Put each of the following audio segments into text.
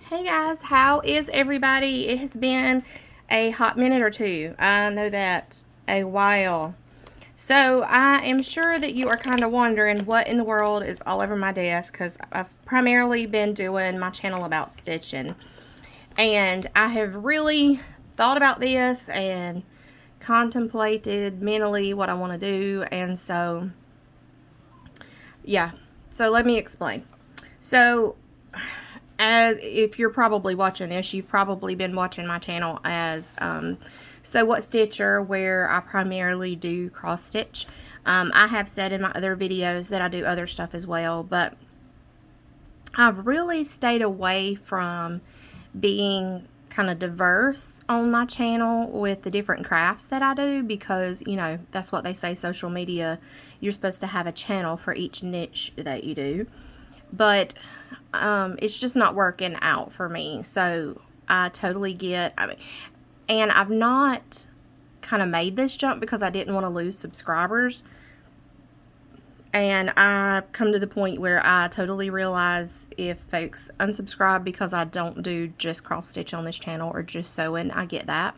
Hey guys, how is everybody? It has been a hot minute or two. I know that a while. So I am sure that you are kind of wondering what in the world is all over my desk, because I've primarily been doing my channel about stitching. And I have really thought about this and contemplated mentally what I want to do. And so, yeah. So let me explain. So as if you're probably watching this, you've probably been watching my channel as So What Stitcher, where I primarily do cross stitch. I have said in my other videos that I do other stuff as well, but I've really stayed away from being kind of diverse on my channel with the different crafts that I do, because you know that's what they say, social media, you're supposed to have a channel for each niche that you do. But it's just not working out for me. So I totally get, and I've not kind of made this jump because I didn't want to lose subscribers. And I've come to the point where I totally realize if folks unsubscribe because I don't do just cross stitch on this channel or just sewing, I get that.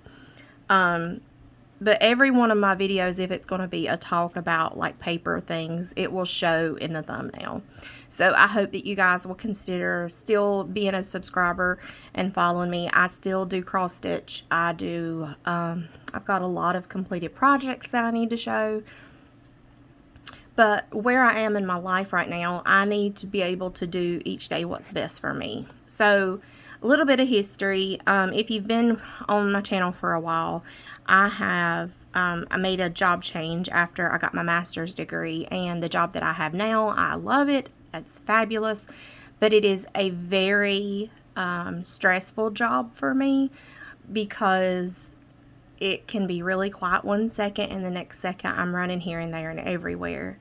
But every one of my videos, if it's going to be a talk about like paper things, it will show in the thumbnail. So I hope that you guys will consider still being a subscriber and following me. I still do cross stitch. I do, I've got a lot of completed projects that I need to show. But where I am in my life right now, I need to be able to do each day what's best for me. So a little bit of history. If you've been on my channel for a while, I made a job change after I got my master's degree, and the job that I have now, I love it. It's fabulous, but it is a very stressful job for me, because it can be really quiet one second and the next second I'm running here and there and everywhere.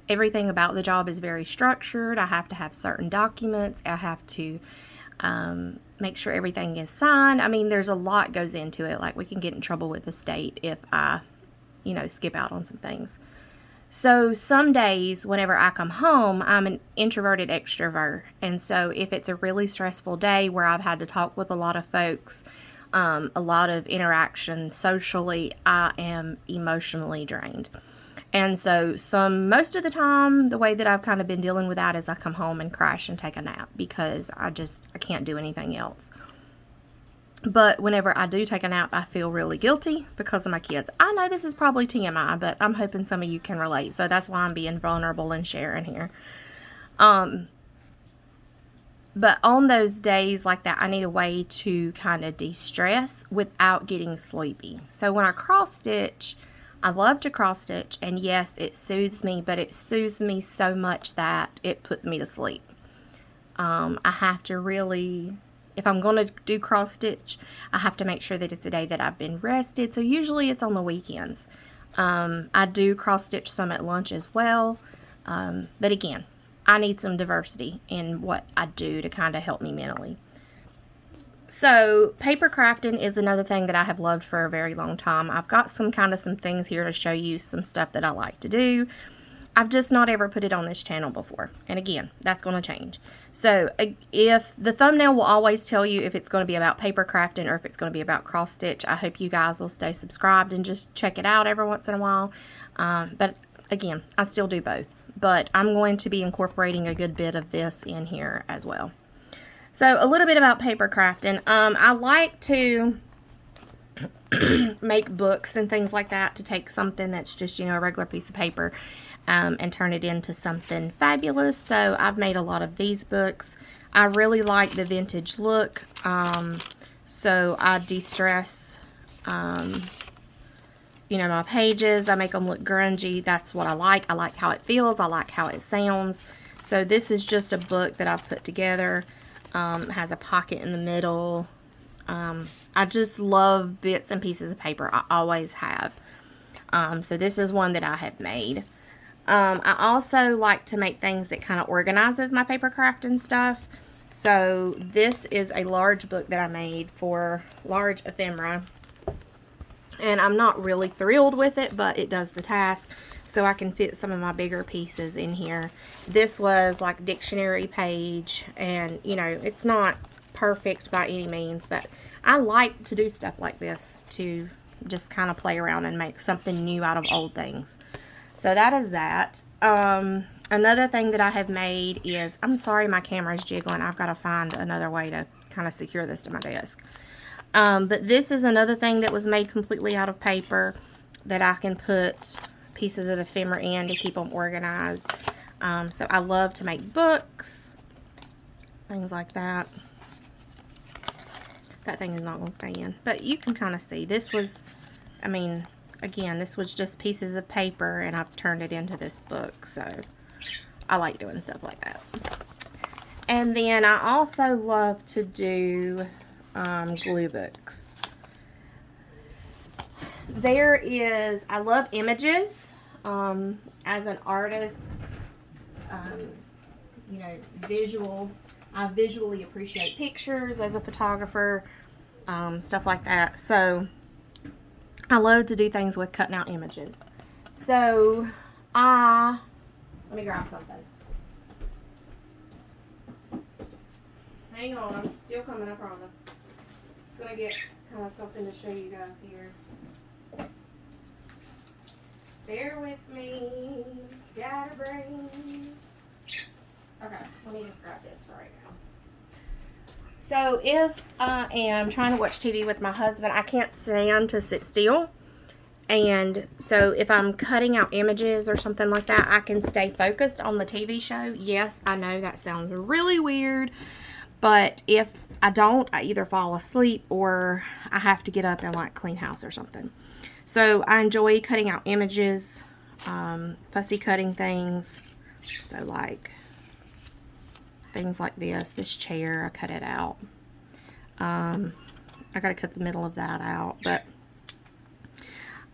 Everything about the job is very structured. I have to have certain documents. I have to make sure everything is signed. I mean, there's a lot goes into it. Like, we can get in trouble with the state if I, skip out on some things. So some days whenever I come home, I'm an introverted extrovert. And so if it's a really stressful day where I've had to talk with a lot of folks, a lot of interaction socially, I am emotionally drained. And so most of the time, the way that I've kind of been dealing with that is I come home and crash and take a nap, because I can't do anything else. But whenever I do take a nap, I feel really guilty because of my kids. I know this is probably TMI, but I'm hoping some of you can relate. So that's why I'm being vulnerable and sharing here. But on those days like that, I need a way to kind of de-stress without getting sleepy. So when I cross stitch, I love to cross stitch, and yes, it soothes me, but it soothes me so much that it puts me to sleep. I have to really, if I'm going to do cross stitch, I have to make sure that it's a day that I've been rested. So usually it's on the weekends. I do cross stitch some at lunch as well. But again, I need some diversity in what I do to kind of help me mentally. So paper crafting is another thing that I have loved for a very long time. I've got some things here to show you some stuff that I like to do. I've just not ever put it on this channel before. And again, that's going to change. So if the thumbnail will always tell you if it's going to be about paper crafting or if it's going to be about cross stitch, I hope you guys will stay subscribed and just check it out every once in a while. But again, I still do both. But I'm going to be incorporating a good bit of this in here as well. So a little bit about paper crafting. I like to make books and things like that, to take something that's just, a regular piece of paper and turn it into something fabulous. So I've made a lot of these books. I really like the vintage look. So I de-stress, my pages. I make them look grungy. That's what I like. I like how it feels. I like how it sounds. So this is just a book that I've put together. It has a pocket in the middle. I just love bits and pieces of paper. I always have. So this is one that I have made. I also like to make things that kind of organizes my paper crafting stuff. So this is a large book that I made for large ephemera. And I'm not really thrilled with it, but it does the task. so I can fit some of my bigger pieces in here. This was like dictionary page, and you know, it's not perfect by any means, but I like to do stuff like this to just kind of play around and make something new out of old things. So that is that. Another thing that I have made is, I'm sorry my camera is jiggling. I've got to find another way to kind of secure this to my desk. But this is another thing that was made completely out of paper that I can put pieces of ephemera in to keep them organized. So I love to make books, things like that. That thing is not going to stay in. But you can kind of see. This was, I mean, again, this was just pieces of paper, and I've turned it into this book. So I like doing stuff like that. And then I also love to do glue books. I love images. As an artist, you know, I visually appreciate pictures as a photographer, stuff like that. So I love to do things with cutting out images. So let me grab something. Hang on, I'm still coming, I promise. Just gonna get kind of something to show you guys here. Bear with me, scatterbrain. Okay, let me just grab this for right now. So if I am trying to watch TV with my husband, I can't stand to sit still. And so if I'm cutting out images or something like that, I can stay focused on the TV show. Yes, I know that sounds really weird, but if I don't, I either fall asleep or I have to get up and like clean house or something. So I enjoy cutting out images, fussy cutting things. So like things like this chair, I cut it out. I gotta cut the middle of that out, but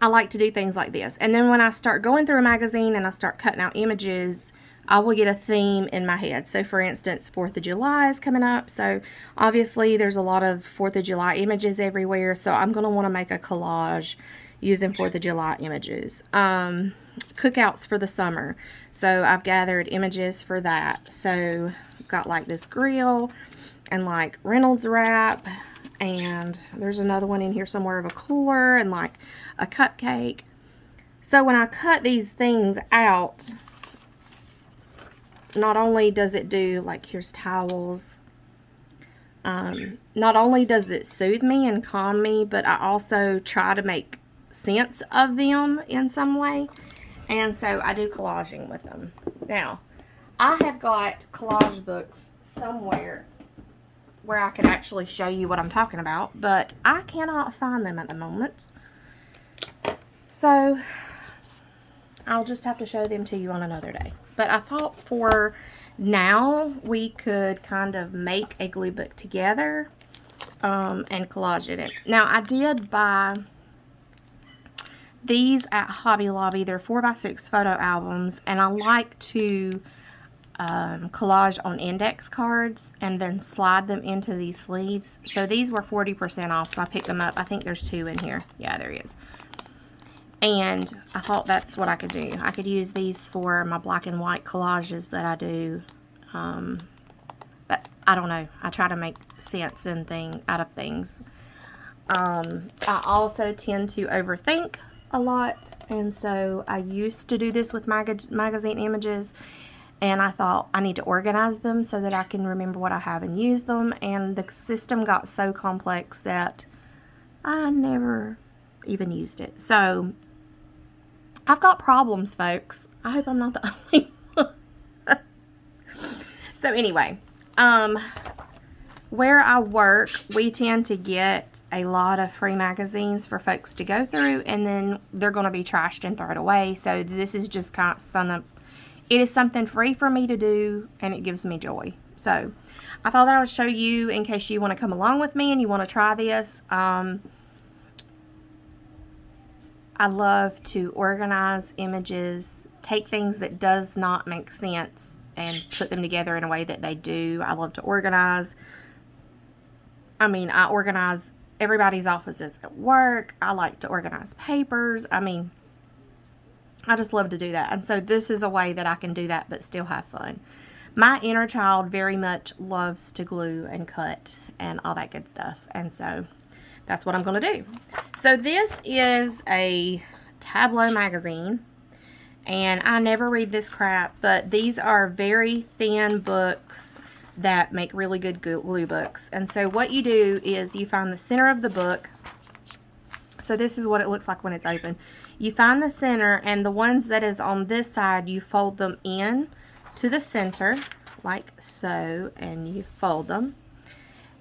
I like to do things like this. And then when I start going through a magazine and I start cutting out images, I will get a theme in my head. So for instance, 4th of July is coming up. So obviously there's a lot of 4th of July images everywhere. So I'm going to want to make a collage using 4th of July images. Cookouts for the summer. So I've gathered images for that. So I've got like this grill and like Reynolds wrap. And there's another one in here somewhere of a cooler and like a cupcake. So when I cut these things out, not only does it do, like, here's towels. Not only does it soothe me and calm me, but I also try to make sense of them in some way. And so I do collaging with them. Now, I have got collage books somewhere where I can actually show you what I'm talking about, but I cannot find them at the moment. So I'll just have to show them to you on another day. But I thought for now we could kind of make a glue book together and collage it. Now I did buy these at Hobby Lobby. They're 4x6 photo albums, and I like to collage on index cards and then slide them into these sleeves. So these were 40% off, so I picked them up. I think there's 2 in here. Yeah, there is. And I thought that's what I could do. I could use these for my black and white collages that I do. But I don't know. I try to make sense out of things. I also tend to overthink a lot. And so I used to do this with magazine images. And I thought I need to organize them so that I can remember what I have and use them. And the system got so complex that I never even used it. So I've got problems, folks. I hope I'm not the only one. So anyway, where I work, we tend to get a lot of free magazines for folks to go through, and then they're going to be trashed and thrown away. So this is just kind of it is something free for me to do, and it gives me joy. So I thought that I would show you in case you want to come along with me and you want to try this. I love to organize images, take things that does not make sense and put them together in a way that they do. I love to organize. I mean, I organize everybody's offices at work. I like to organize papers. I mean, I just love to do that. And so this is a way that I can do that but still have fun. My inner child very much loves to glue and cut and all that good stuff. And so that's what I'm going to do. So this is a Tableau magazine. And I never read this crap, but these are very thin books that make really good glue books. And so what you do is you find the center of the book. So this is what it looks like when it's open. You find the center, and the ones that is on this side, you fold them in to the center like so, and you fold them.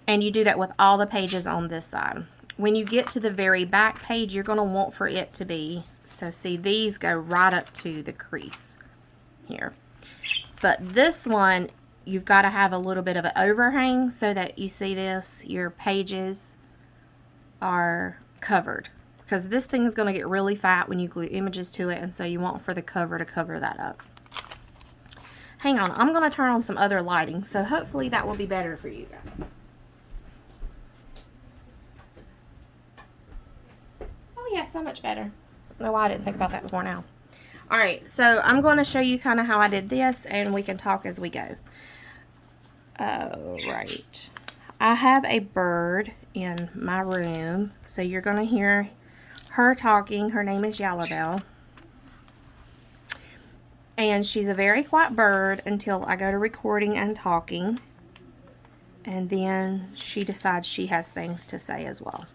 And you do that with all the pages on this side. When you get to the very back page, you're going to want for it to be, so see, these go right up to the crease here. But this one, you've got to have a little bit of an overhang so that you see this, your pages are covered. Because this thing is going to get really fat when you glue images to it, and so you want for the cover to cover that up. Hang on, I'm going to turn on some other lighting, so hopefully that will be better for you guys. Oh yeah, so much better. I don't know why I didn't think about that before now. Alright, so I'm going to show you kind of how I did this, and we can talk as we go. Alright. I have a bird in my room, so you're going to hear her talking. Her name is Yellow Bell. And she's a very quiet bird until I go to recording and talking. And then she decides she has things to say as well.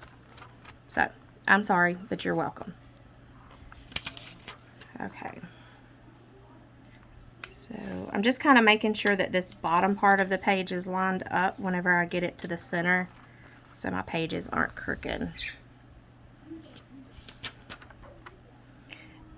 So, I'm sorry, but you're welcome. Okay. So, I'm just kind of making sure that this bottom part of the page is lined up whenever I get it to the center, so my pages aren't crooked.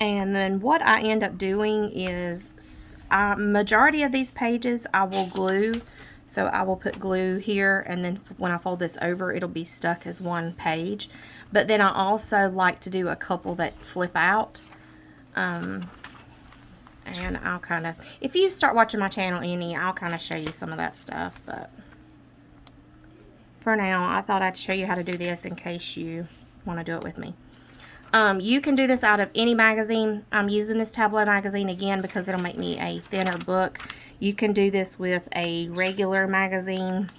And then what I end up doing is, majority of these pages I will glue. So I will put glue here, and then when I fold this over, it'll be stuck as one page. But then I also like to do a couple that flip out. And I'll kind of, if you start watching my channel any, I'll kind of show you some of that stuff. But for now, I thought I'd show you how to do this in case you want to do it with me. You can do this out of any magazine. I'm using this Tableau magazine again because it'll make me a thinner book. You can do this with a regular magazine.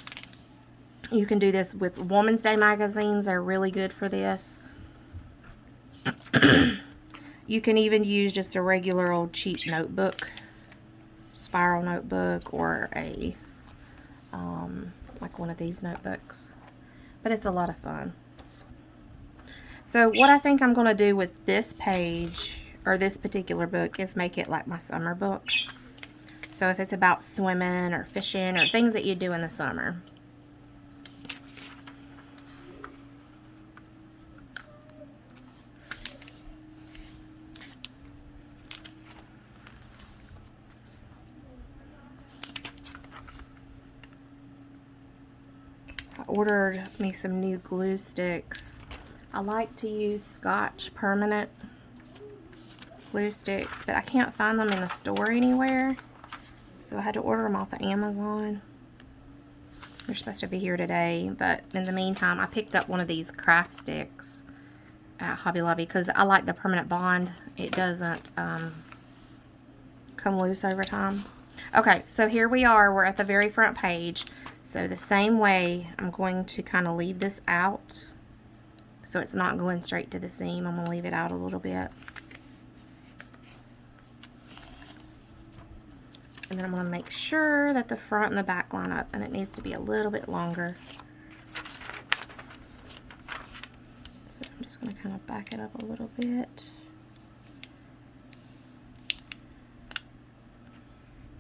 You can do this with Woman's Day magazines. They're really good for this. You can even use just a regular old cheap notebook, spiral notebook, or a like one of these notebooks. But it's a lot of fun. So what I think I'm going to do with this page, or this particular book, is make it like my summer book. So if it's about swimming or fishing or things that you do in the summer. I ordered me some new glue sticks. I like to use Scotch permanent glue sticks, but I can't find them in the store anywhere. So I had to order them off of Amazon. They're supposed to be here today, but in the meantime, I picked up one of these craft sticks at Hobby Lobby because I like the permanent bond. It doesn't come loose over time. Okay, so here we are. We're at the very front page. So the same way, I'm going to kind of leave this out. So it's not going straight to the seam. I'm going to leave it out a little bit. And then I'm going to make sure that the front and the back line up, and it needs to be a little bit longer. So I'm just going to kind of back it up a little bit.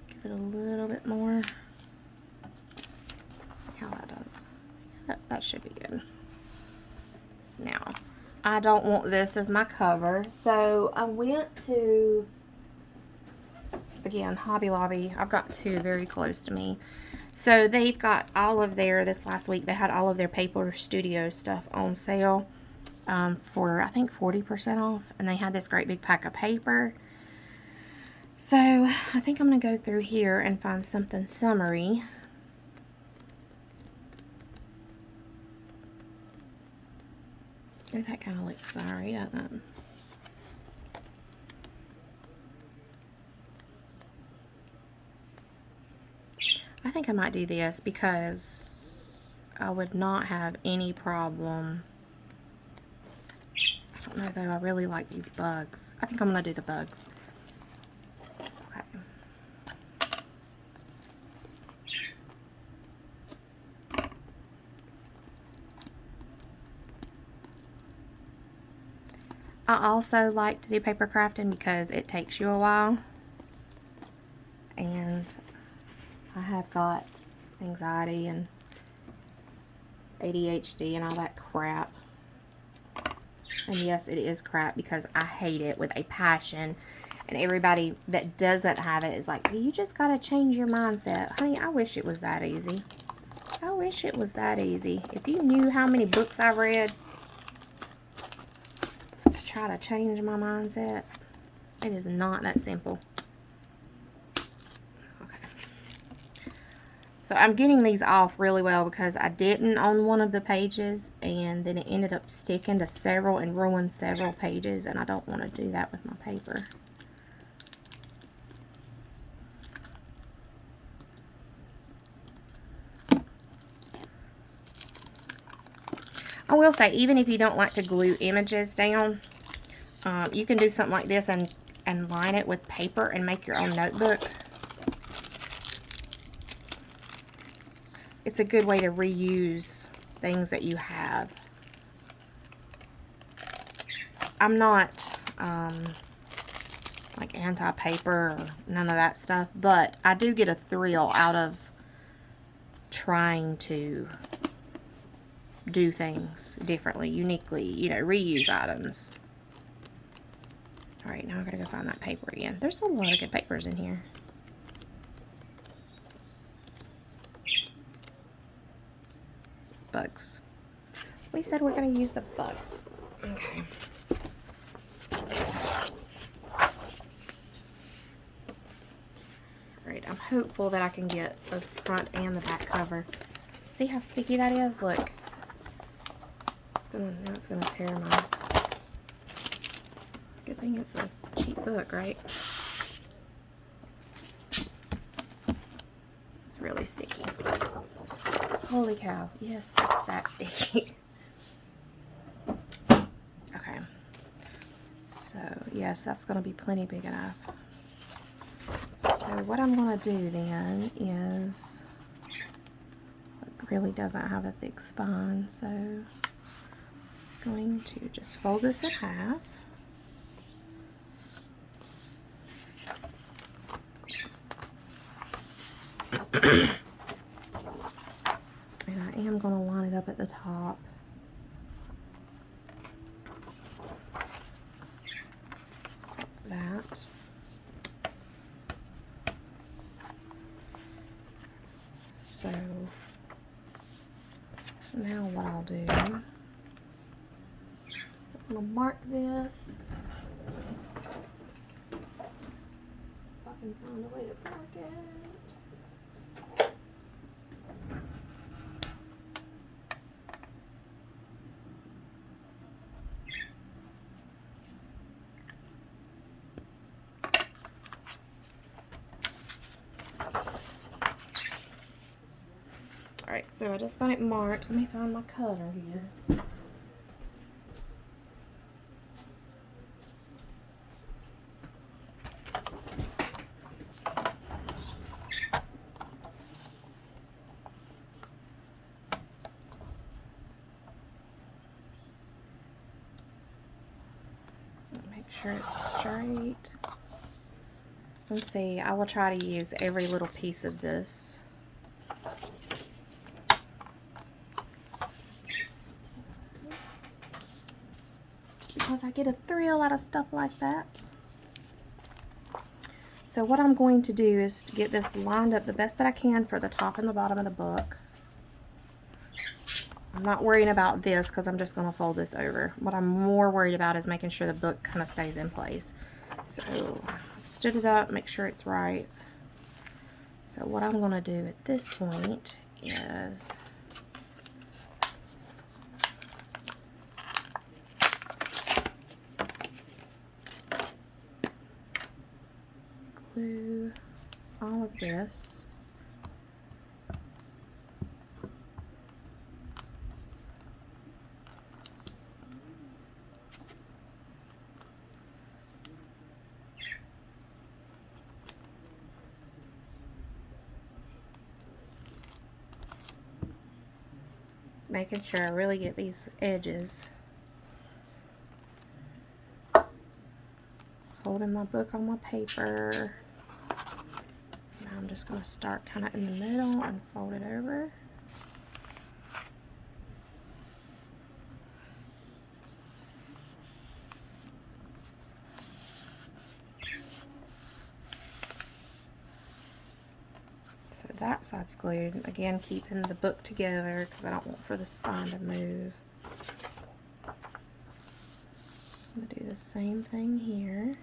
Give it a little bit more. See how that does. That should be good. Now, I don't want this as my cover, so I went to, again, Hobby Lobby. I've got two very close to me. So they've got all of their, this last week, they had all of their Paper Studio stuff on sale for, I think, 40% off. And they had this great big pack of paper. So I think I'm going to go through here and find something summery. Oh, that kind of looks sorry, doesn't it? I think I might do this because I would not have any problem. I don't know though, I really like these bugs. I think I'm gonna do the bugs. Okay. I also like to do paper crafting because it takes you a while, and I have got anxiety and ADHD and all that crap. And yes, it is crap because I hate it with a passion, and everybody that doesn't have it is like, you just gotta change your mindset. Honey, I wish it was that easy. I wish it was that easy. If you knew how many books I read to try to change my mindset, it is not that simple. Okay. So I'm getting these off really well because I didn't on one of the pages, and then it ended up sticking to several and ruined several pages, and I don't want to do that with my paper. I will say, even if you don't like to glue images down, you can do something like this and line it with paper and make your own notebook. It's a good way to reuse things that you have. I'm not like anti-paper or none of that stuff, but I do get a thrill out of trying to do things differently, uniquely, you know, reuse items. All right, now I gotta go find that paper again. There's a lot of good papers in here. Bugs. We said we're gonna use the bugs. Okay. Alright, I'm hopeful that I can get the front and the back cover. See how sticky that is? Look. Now it's gonna tear my... Good thing it's a cheap book, right? It's really sticky. Holy cow. Yes, it's that sticky. Okay. So, yes, that's going to be plenty big enough. So, what I'm going to do then is... It really doesn't have a thick spine, so... I'm going to just fold this in half. And I am going to line it up at the top. That. So now what I'll do is I'm going to mark this. If I can find a way to mark it. Alright, so I just got it marked. Let me find my cutter here. Make sure it's straight. Let's see, I will try to use every little piece of this. Because I get a thrill out of stuff like that. So what I'm going to do is to get this lined up the best that I can for the top and the bottom of the book. I'm not worrying about this because I'm just going to fold this over. What I'm more worried about is making sure the book kind of stays in place. So I've stood it up, make sure it's right. So what I'm going to do at this point is glue all of this making sure I really get these edges. Holding my book on my paper. Now I'm just going to start kind of in the middle and fold it over. So that side's glued. Again, keeping the book together because I don't want for the spine to move. I'm going to do the same thing here.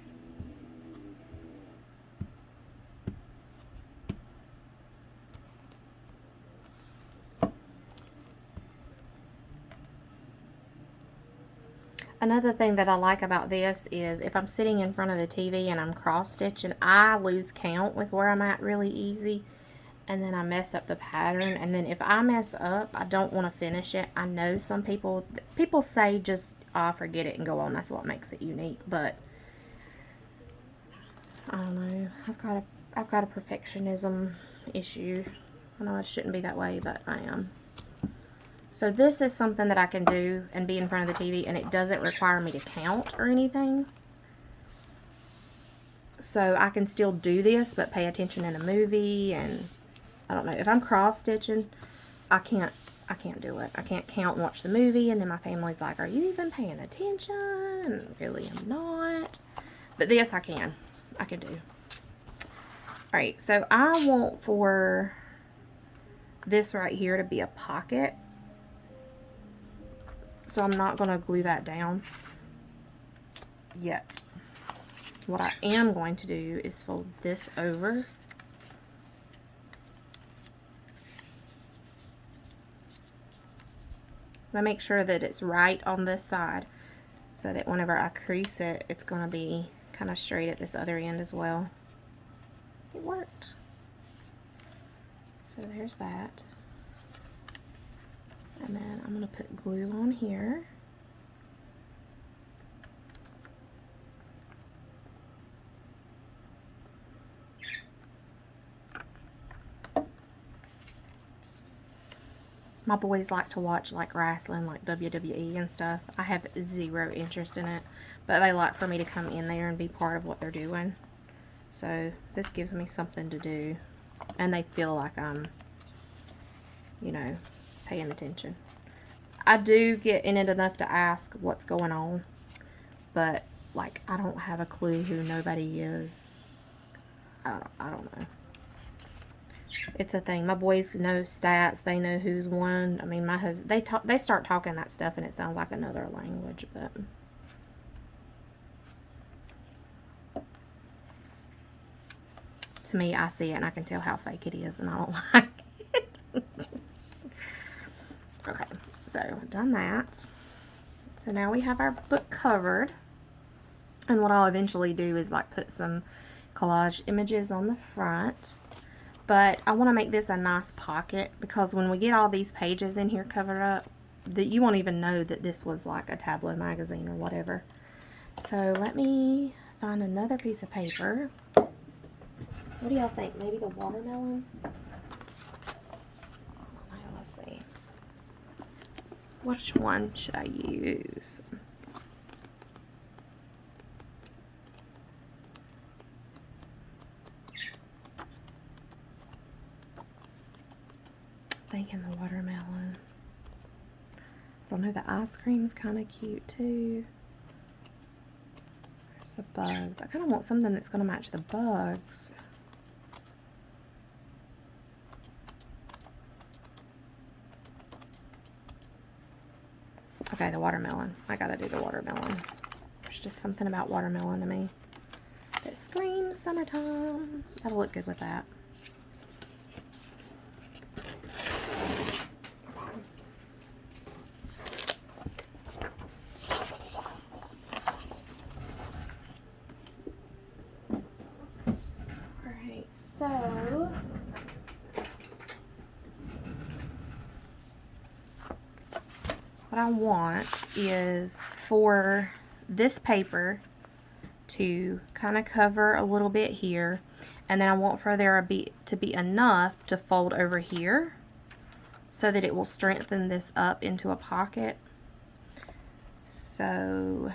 Another thing that I like about this is if I'm sitting in front of the TV and I'm cross-stitching, I lose count with where I'm at really easy. And then I mess up the pattern. And then if I mess up, I don't want to finish it. I know some people say just forget it and go on. That's what makes it unique. But I don't know. I've got a perfectionism issue. I know I shouldn't be that way, but I am. So this is something that I can do and be in front of the TV, and it doesn't require me to count or anything. So I can still do this, but pay attention in a movie. And I don't know, if I'm cross stitching, I can't do it. I can't count and watch the movie, and then my family's like, "Are you even paying attention?" And really, I'm not. But this I can do. All right, so I want for this right here to be a pocket. So I'm not going to glue that down yet. What I am going to do is fold this over. I make sure that it's right on this side so that whenever I crease it, it's going to be kind of straight at this other end as well. It worked. So there's that. And then I'm going to put glue on here. My boys like to watch like wrestling, like WWE and stuff. I have zero interest in it, but they like for me to come in there and be part of what they're doing. So this gives me something to do, and they feel like I'm, you know, paying attention. I do get in it enough to ask what's going on, but like I don't have a clue who nobody is. I don't know. It's a thing. My boys know stats. They know who's won. I mean, they start talking that stuff, and it sounds like another language. But to me, I see it, and I can tell how fake it is, and I don't like it. Okay, so I've done that. So now we have our book covered, and what I'll eventually do is like put some collage images on the front. But I want to make this a nice pocket because when we get all these pages in here covered up, that you won't even know that this was like a tabloid magazine or whatever. So let me find another piece of paper. What do y'all think? Maybe the watermelon? Let's see. Which one should I use? Thinking the watermelon. I don't know, the ice cream's kind of cute too. There's the bugs. I kind of want something that's going to match the bugs. Okay, the watermelon. I gotta do the watermelon. There's just something about watermelon to me that screams summertime. That'll look good with that. Alright, so what I want is for this paper to kind of cover a little bit here, and then I want for there to be enough to fold over here so that it will strengthen this up into a pocket. So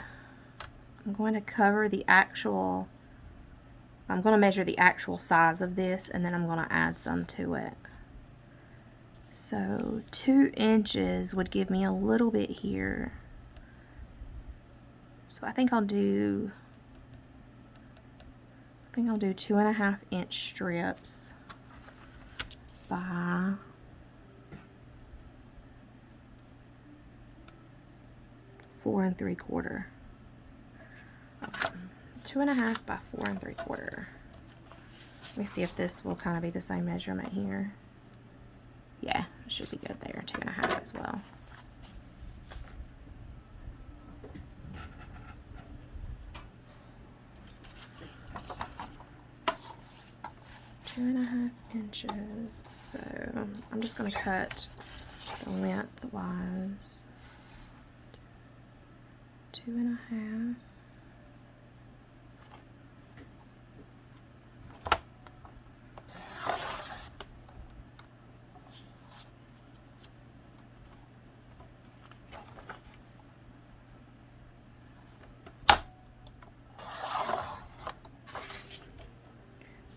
I'm going to cover the actual, I'm going to measure the actual size of this, and then I'm going to add some to it. So 2 inches would give me a little bit here. So I think I'll do 2.5 inch strips by 4 3/4. Okay. 2.5 by 4 3/4. Let me see if this will kind of be the same measurement here. Yeah, it should be good there. 2.5 as well. Two and a half inches. So I'm just going to cut the lengthwise. 2.5.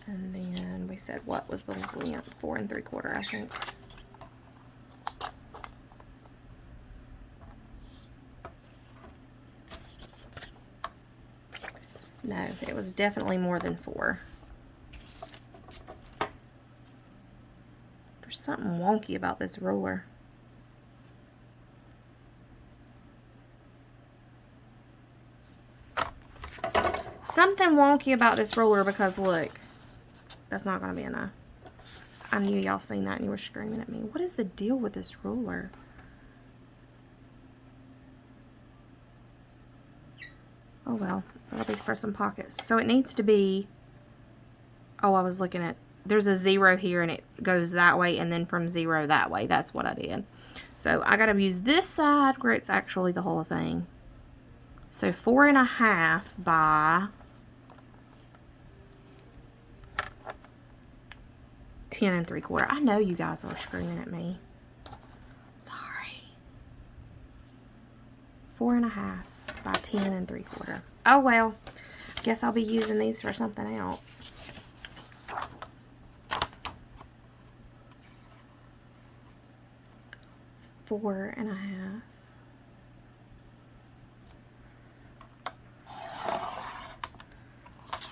And then we said, what was the length? 4 3/4, I think. No, it was definitely more than 4. There's something wonky about this ruler. Something wonky about this ruler, because look, that's not going to be enough. I knew y'all seen that and you were screaming at me. What is the deal with this ruler? Oh well, that'll be for some pockets. So it needs to be, oh, I was looking at, there's a 0 here and it goes that way, and then from 0 that way. That's what I did. So I got to use this side where it's actually the whole thing. So 4.5 by 10 3/4. I know you guys are screaming at me. Sorry. 4.5 by 10 3/4. Oh well, guess I'll be using these for something else. Four and a half.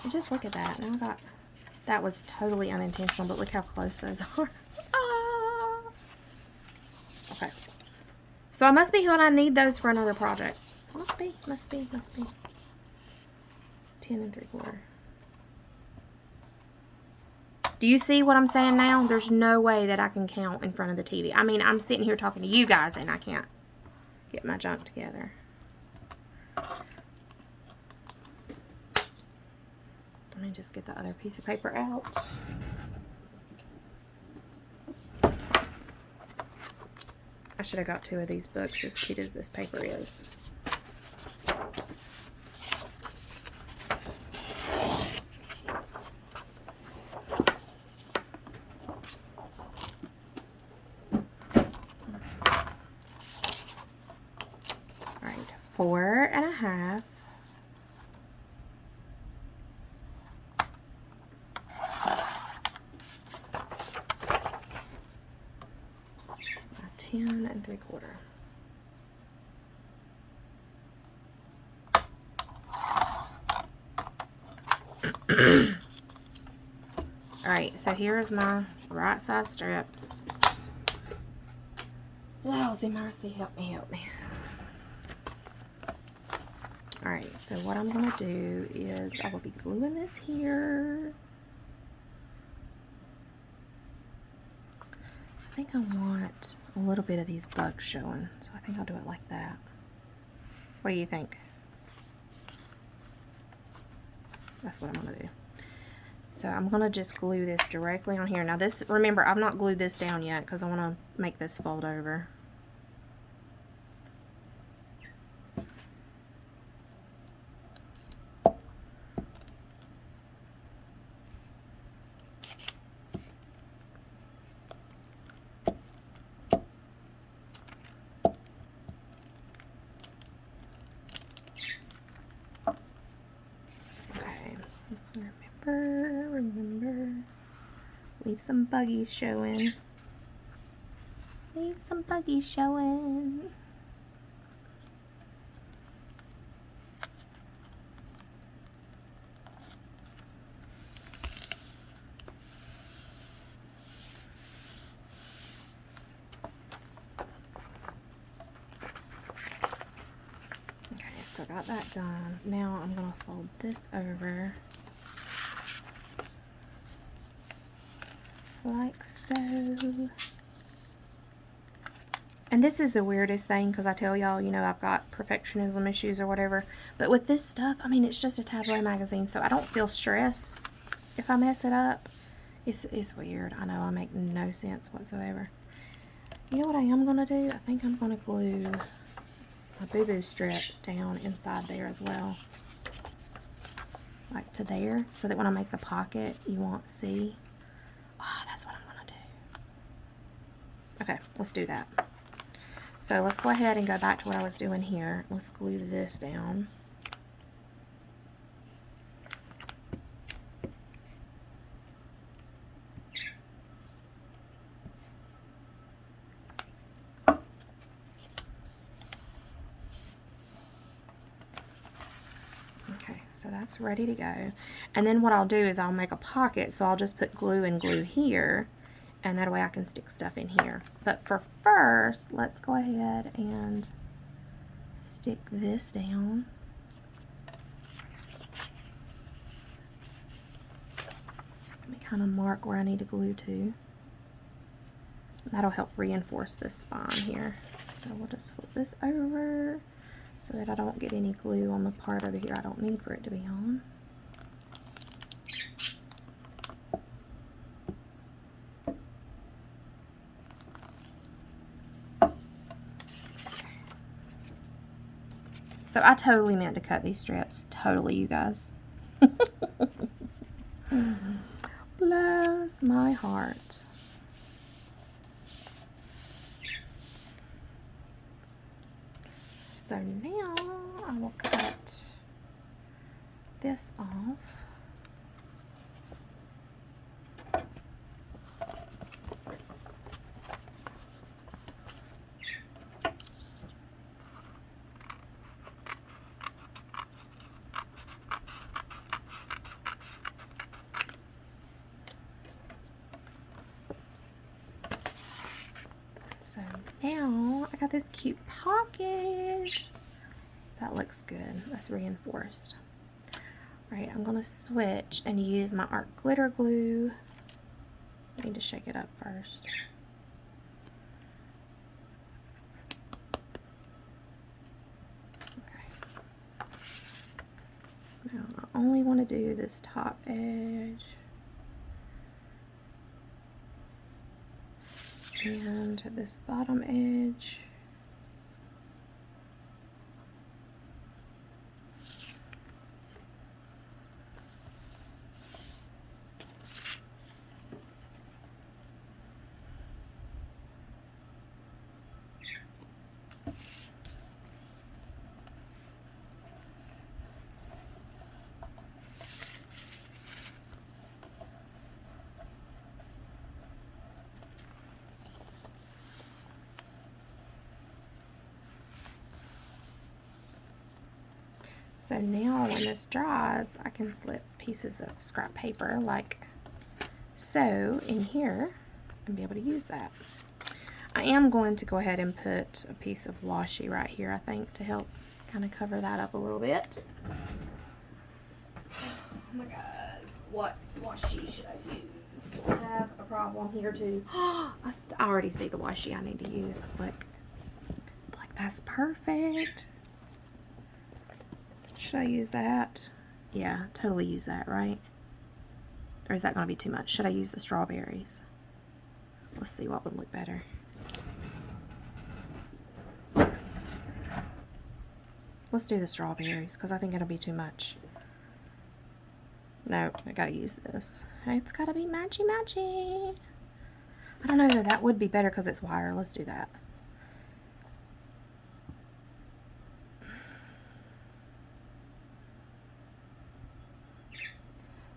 And just look at that. Now I got, that was totally unintentional, but look how close those are. Ah. Okay. So I must be when I need those for another project. Must be. 10 3/4. Do you see what I'm saying now? There's no way that I can count in front of the TV. I mean, I'm sitting here talking to you guys and I can't get my junk together. Let me just get the other piece of paper out. I should have got 2 of these books, as cute as this paper is. All right, 4.5. By 10 3/4. Alright, so here's my right size strips. Lousy mercy, help me, help me. Alright, so what I'm going to do is I will be gluing this here. I think I want a little bit of these bugs showing, so I think I'll do it like that. What do you think? That's what I'm going to do. So I'm going to just glue this directly on here. Now this, remember, I've not glued this down yet because I want to make this fold over. Leave some buggies showing. Leave some buggies showing. Okay, so I got that done. Now I'm going to fold this over like so. And this is the weirdest thing, because I tell y'all, you know, I've got perfectionism issues or whatever. But with this stuff, I mean, it's just a tabloid magazine, so I don't feel stressed if I mess it up. It's weird. I know I make no sense whatsoever. You know what I am going to do? I think I'm going to glue my boo-boo strips down inside there as well. Like to there, so that when I make the pocket, you won't see. Oh, that's what I'm going to do. Okay, let's do that. So let's go ahead and go back to what I was doing here. Let's glue this down. Okay, so that's ready to go. And then what I'll do is I'll make a pocket, so I'll just put glue and glue here, and that way I can stick stuff in here. But for first, let's go ahead and stick this down. Let me kind of mark where I need to glue to. That'll help reinforce this spine here. So we'll just flip this over so that I don't get any glue on the part over here I don't need for it to be on. So I totally meant to cut these strips. Totally, you guys. Bless my heart. So now I will cut this off. So now I got this cute pocket. That looks good. That's reinforced. Right, I'm gonna switch and use my art glitter glue. I need to shake it up first. Okay. Now I only want to do this top edge. And this bottom edge. So now when this dries, I can slip pieces of scrap paper like so in here and be able to use that. I am going to go ahead and put a piece of washi right here, I think, to help kind of cover that up a little bit. Oh my gosh, what washi should I use? I have a problem here too. I already see the washi I need to use. Like that's perfect. Should I use that? Yeah, totally use that, right? Or is that going to be too much? Should I use the strawberries? Let's see what would look better. Let's do the strawberries, because I think it'll be too much. No, I gotta use this. It's gotta be matchy-matchy. I don't know, though. That would be better because it's wire. Let's do that.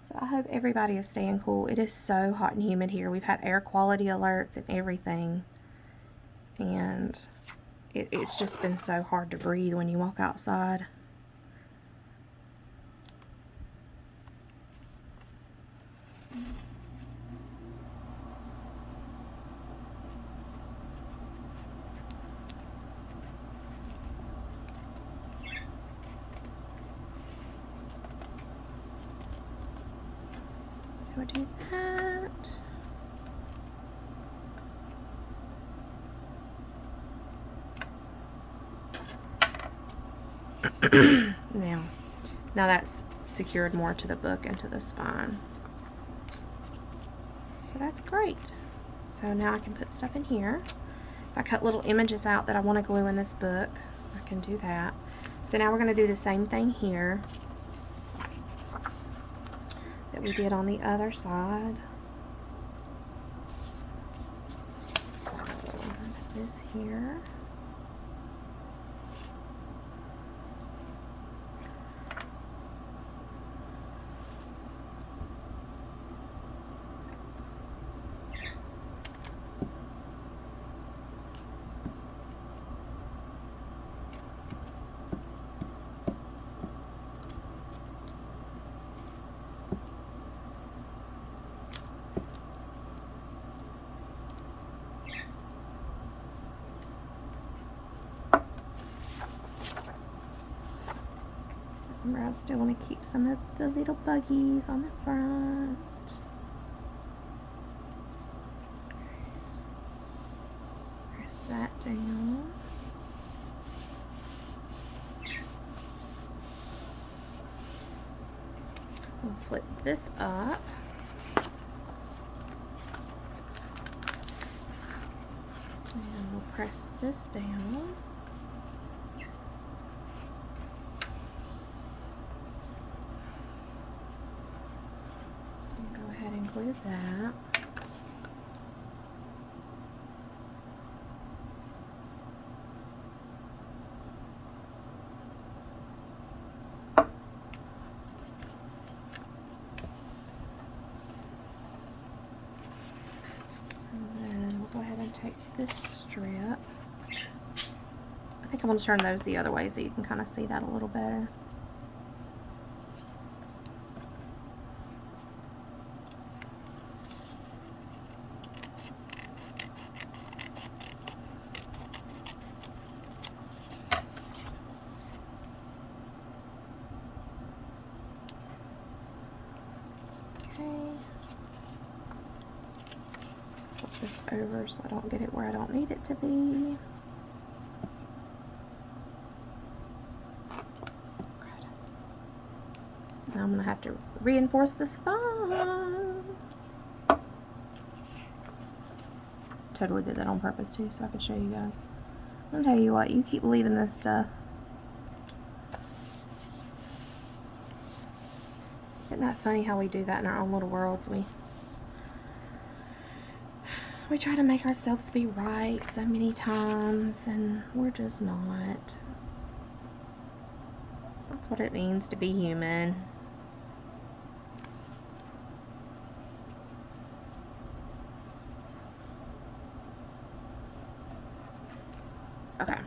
So I hope everybody is staying cool. It is so hot and humid here. We've had air quality alerts and everything. And it's just been so hard to breathe when you walk outside. So I do that. Now that's secured more to the book and to the spine. So that's great. So now I can put stuff in here. If I cut little images out that I want to glue in this book, I can do that. So now we're going to do the same thing here that we did on the other side. So I'm going to put this here. Remember, I still want to keep some of the little buggies on the front. Press that down. We'll flip this up. And we'll press this down. Glue that. And then we'll go ahead and take this strip. I think I'm going to turn those the other way so you can kind of see that a little better. Flip this over so I don't get it where I don't need it to be. Now I'm going to have to reinforce the spine. Totally did that on purpose too so I could show you guys. I'll tell you what, you keep leaving this stuff. Isn't that funny how we do that in our own little worlds? We try to make ourselves be right so many times, and we're just not. That's what it means to be human. Okay.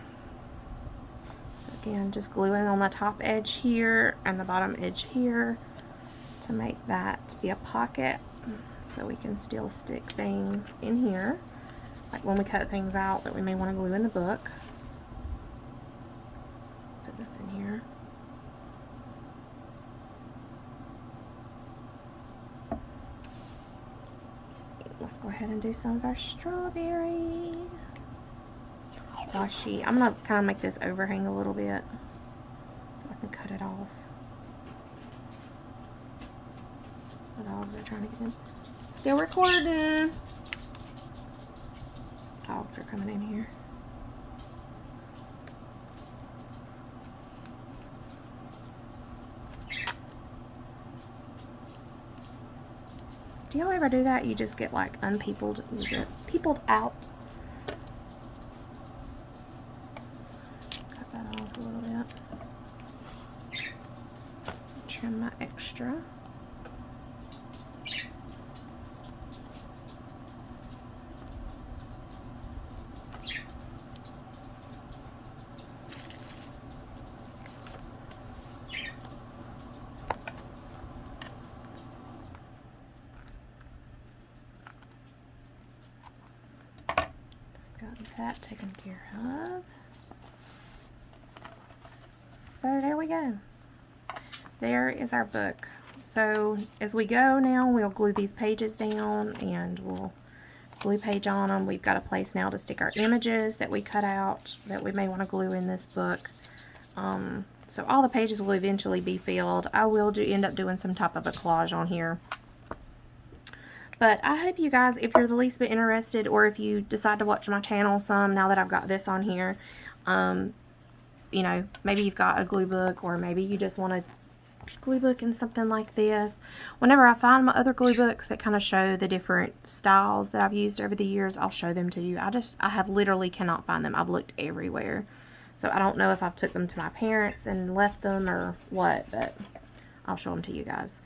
So again, just gluing on the top edge here and the bottom edge here to make that be a pocket so we can still stick things in here, like when we cut things out that we may want to glue in the book. Put this in here. Let's go ahead and do some of our strawberry washi. I'm going to kind of make this overhang a little bit so I can cut it off. The dogs are trying to get in. Still recording. Dogs are coming in here. Do y'all ever do that? You just get like unpeopled, you get peopled out. Cut that off a little bit. Trim my extra. got that taken care of. So there we go. There is our book. So as we go now, we'll glue these pages down and we'll glue page on them. We've got a place now to stick our images that we cut out that we may want to glue in this book. So all the pages will eventually be filled. I will end up doing some type of a collage on here. But I hope you guys, if you're the least bit interested, or if you decide to watch my channel some now that I've got this on here, you know, maybe you've got a glue book, or maybe you just want a glue book and something like this. Whenever I find my other glue books that kind of show the different styles that I've used over the years, I'll show them to you. I have literally cannot find them. I've looked everywhere. So I don't know if I've took them to my parents and left them or what, but I'll show them to you guys.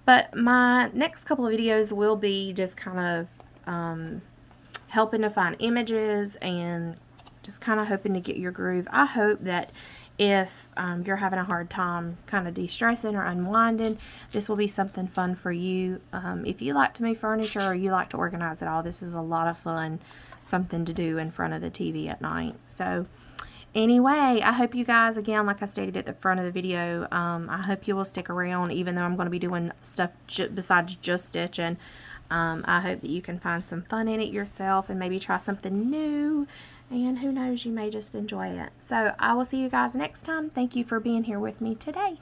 But my next couple of videos will be just kind of helping to find images and just kind of hoping to get your groove. I hope that if you're having a hard time kind of de-stressing or unwinding, this will be something fun for you. If you like to move furniture or you like to organize it all, this is a lot of fun, something to do in front of the TV at night. So anyway, I hope you guys, again, like I stated at the front of the video, I hope you will stick around, even though I'm going to be doing stuff besides just stitching. I hope that you can find some fun in it yourself and maybe try something new. And who knows, you may just enjoy it. So I will see you guys next time. Thank you for being here with me today.